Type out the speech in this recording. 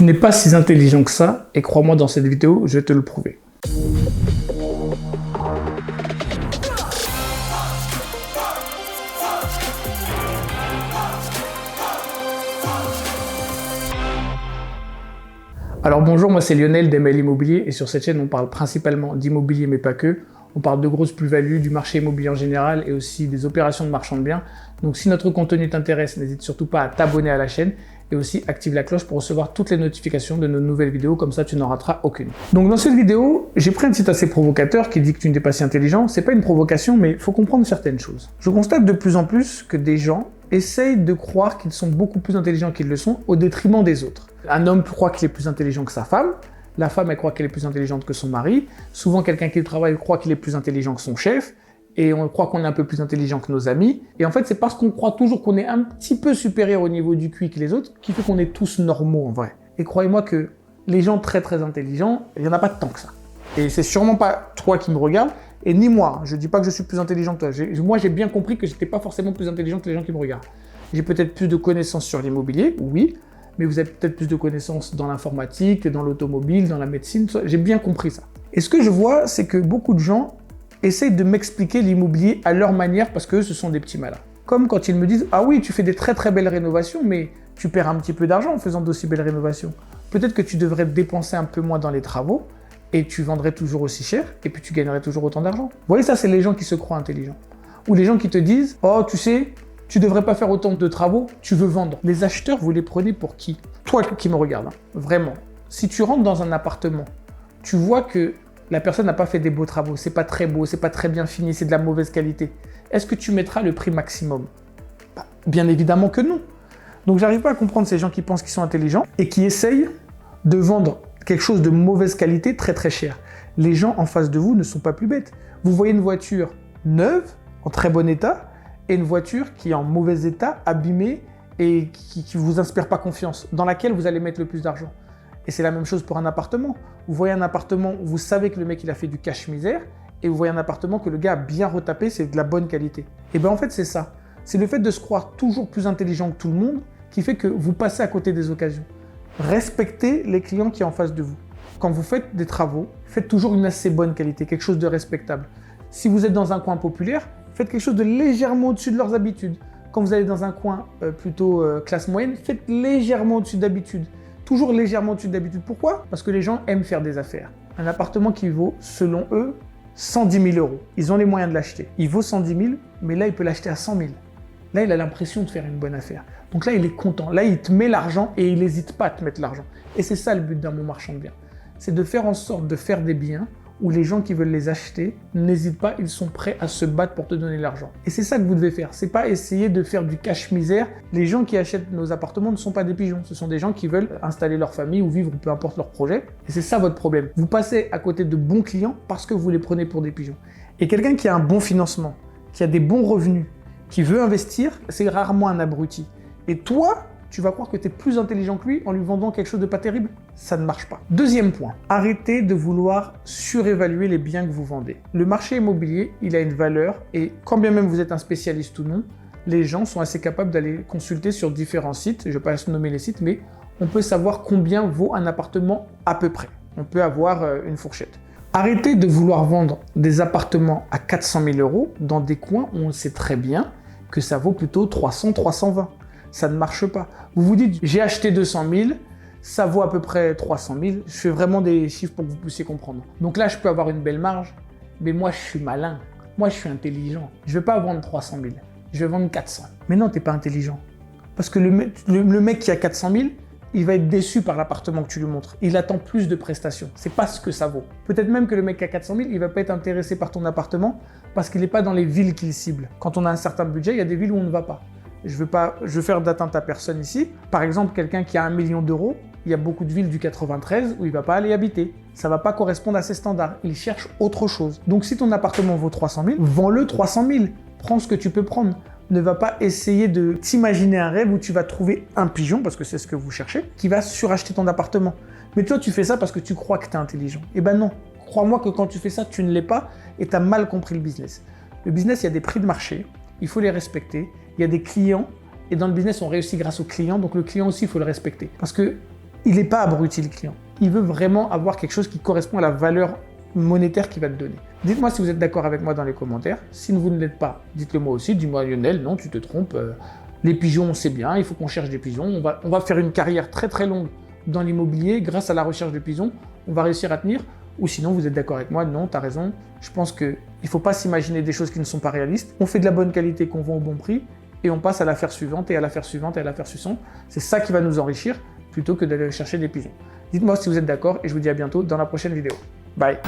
Tu n'es pas si intelligent que ça, et crois-moi, dans cette vidéo, je vais te le prouver. Alors bonjour, moi c'est Lionel d'ML Immobilier, et sur cette chaîne on parle principalement d'immobilier mais pas que. On parle de grosses plus-values, du marché immobilier en général et aussi des opérations de marchand de biens. Donc si notre contenu t'intéresse, n'hésite surtout pas à t'abonner à la chaîne et aussi active la cloche pour recevoir toutes les notifications de nos nouvelles vidéos, comme ça tu n'en rateras aucune. Donc dans cette vidéo, j'ai pris un titre assez provocateur qui dit que tu n'es pas si intelligent. C'est pas une provocation, mais il faut comprendre certaines choses. Je constate de plus en plus que des gens essayent de croire qu'ils sont beaucoup plus intelligents qu'ils le sont au détriment des autres. Un homme croit qu'il est plus intelligent que sa femme. La femme, elle croit qu'elle est plus intelligente que son mari. Souvent, quelqu'un qui travaille croit qu'il est plus intelligent que son chef. Et on croit qu'on est un peu plus intelligent que nos amis. Et en fait, c'est parce qu'on croit toujours qu'on est un petit peu supérieur au niveau du QI que les autres qui fait qu'on est tous normaux en vrai. Et croyez-moi que les gens très très intelligents, il n'y en a pas tant que ça. Et c'est sûrement pas toi qui me regardes, et ni moi. Je dis pas que je suis plus intelligent que toi. Moi, j'ai bien compris que j'étais pas forcément plus intelligent que les gens qui me regardent. J'ai peut-être plus de connaissances sur l'immobilier, oui. Mais vous avez peut-être plus de connaissances dans l'informatique, dans l'automobile, dans la médecine, j'ai bien compris ça. Et ce que je vois, c'est que beaucoup de gens essayent de m'expliquer l'immobilier à leur manière parce qu'eux, ce sont des petits malins. Comme quand ils me disent « Ah oui, tu fais des très très belles rénovations, mais tu perds un petit peu d'argent en faisant d'aussi belles rénovations. Peut-être que tu devrais dépenser un peu moins dans les travaux et tu vendrais toujours aussi cher et puis tu gagnerais toujours autant d'argent. » Vous voyez, ça, c'est les gens qui se croient intelligents. Ou les gens qui te disent « Oh, tu sais, tu devrais pas faire autant de travaux, tu veux vendre. » Les acheteurs, vous les prenez pour qui? Toi qui me regardes, hein, vraiment. Si tu rentres dans un appartement, tu vois que la personne n'a pas fait des beaux travaux, c'est pas très beau, c'est pas très bien fini, c'est de la mauvaise qualité. Est-ce que tu mettras le prix maximum? Bien évidemment que non. Donc j'arrive pas à comprendre ces gens qui pensent qu'ils sont intelligents et qui essayent de vendre quelque chose de mauvaise qualité très très cher. Les gens en face de vous ne sont pas plus bêtes. Vous voyez une voiture neuve, en très bon état, et une voiture qui est en mauvais état, abîmée, et qui ne vous inspire pas confiance, dans laquelle vous allez mettre le plus d'argent. Et c'est la même chose pour un appartement. Vous voyez un appartement où vous savez que le mec il a fait du cache-misère, et vous voyez un appartement que le gars a bien retapé, c'est de la bonne qualité. Et bien en fait c'est ça. C'est le fait de se croire toujours plus intelligent que tout le monde qui fait que vous passez à côté des occasions. Respectez les clients qui sont en face de vous. Quand vous faites des travaux, faites toujours une assez bonne qualité, quelque chose de respectable. Si vous êtes dans un coin populaire, faites quelque chose de légèrement au-dessus de leurs habitudes. Quand vous allez dans un coin plutôt classe moyenne, faites légèrement au-dessus d'habitude. Toujours légèrement au-dessus d'habitude. Pourquoi? Parce que les gens aiment faire des affaires. Un appartement qui vaut, selon eux, 110 000 €. Ils ont les moyens de l'acheter. Il vaut 110 000, mais là, il peut l'acheter à 100 000. Là, il a l'impression de faire une bonne affaire. Donc là, il est content. Là, il te met l'argent et il n'hésite pas à te mettre l'argent. Et c'est ça le but d'un bon marchand de biens. C'est de faire en sorte de faire des biens où les gens qui veulent les acheter n'hésitent pas, ils sont prêts à se battre pour te donner l'argent. Et c'est ça que vous devez faire. C'est pas essayer de faire du cache-misère. Les gens qui achètent nos appartements ne sont pas des pigeons. Ce sont des gens qui veulent installer leur famille ou vivre, peu importe leur projet. Et c'est ça votre problème. Vous passez à côté de bons clients parce que vous les prenez pour des pigeons. Et quelqu'un qui a un bon financement, qui a des bons revenus, qui veut investir, c'est rarement un abruti. Et toi, tu vas croire que tu es plus intelligent que lui en lui vendant quelque chose de pas terrible? Ça ne marche pas. Deuxième point, arrêtez de vouloir surévaluer les biens que vous vendez. Le marché immobilier, il a une valeur et quand bien même vous êtes un spécialiste ou non, les gens sont assez capables d'aller consulter sur différents sites. Je ne vais pas nommer les sites, mais on peut savoir combien vaut un appartement à peu près. On peut avoir une fourchette. Arrêtez de vouloir vendre des appartements à 400 000 € dans des coins où on sait très bien que ça vaut plutôt 300, 320. Ça ne marche pas. Vous vous dites, j'ai acheté 200 000, ça vaut à peu près 300 000. Je fais vraiment des chiffres pour que vous puissiez comprendre. Donc là, je peux avoir une belle marge, mais moi, je suis malin. Moi, je suis intelligent. Je ne vais pas vendre 300 000, je vais vendre 400. Mais non, tu n'es pas intelligent. Parce que le mec qui a 400 000, il va être déçu par l'appartement que tu lui montres. Il attend plus de prestations. C'est pas ce que ça vaut. Peut-être même que le mec qui a 400 000, il va pas être intéressé par ton appartement parce qu'il n'est pas dans les villes qu'il cible. Quand on a un certain budget, il y a des villes où on ne va pas. Je veux faire d'atteinte à personne ici. Par exemple, quelqu'un qui a 1 million d'euros, il y a beaucoup de villes du 93 où il ne va pas aller habiter. Ça ne va pas correspondre à ses standards. Il cherche autre chose. Donc si ton appartement vaut 300 000, vends-le 300 000. Prends ce que tu peux prendre. Ne va pas essayer de t'imaginer un rêve où tu vas trouver un pigeon, parce que c'est ce que vous cherchez, qui va suracheter ton appartement. Mais toi, tu fais ça parce que tu crois que tu es intelligent. Eh ben non. Crois-moi que quand tu fais ça, tu ne l'es pas et tu as mal compris le business. Le business, il y a des prix de marché. Il faut les respecter. Il y a des clients et dans le business, on réussit grâce aux clients. Donc le client aussi, il faut le respecter. Parce que il n'est pas abruti le client. Il veut vraiment avoir quelque chose qui correspond à la valeur monétaire qu'il va te donner. Dites-moi si vous êtes d'accord avec moi dans les commentaires. Si vous ne l'êtes pas, dites-le moi aussi. Dis-moi Lionel, non, tu te trompes. Les pigeons, c'est bien, il faut qu'on cherche des pigeons. On va faire une carrière très très longue dans l'immobilier grâce à la recherche de pigeons. On va réussir à tenir. Ou sinon, vous êtes d'accord avec moi, non, tu as raison. Je pense qu'il ne faut pas s'imaginer des choses qui ne sont pas réalistes. On fait de la bonne qualité qu'on vend au bon prix et on passe à l'affaire suivante et à l'affaire suivante et à l'affaire suivante. C'est ça qui va nous enrichir plutôt que d'aller chercher des pigeons. Dites-moi si vous êtes d'accord et je vous dis à bientôt dans la prochaine vidéo. Bye.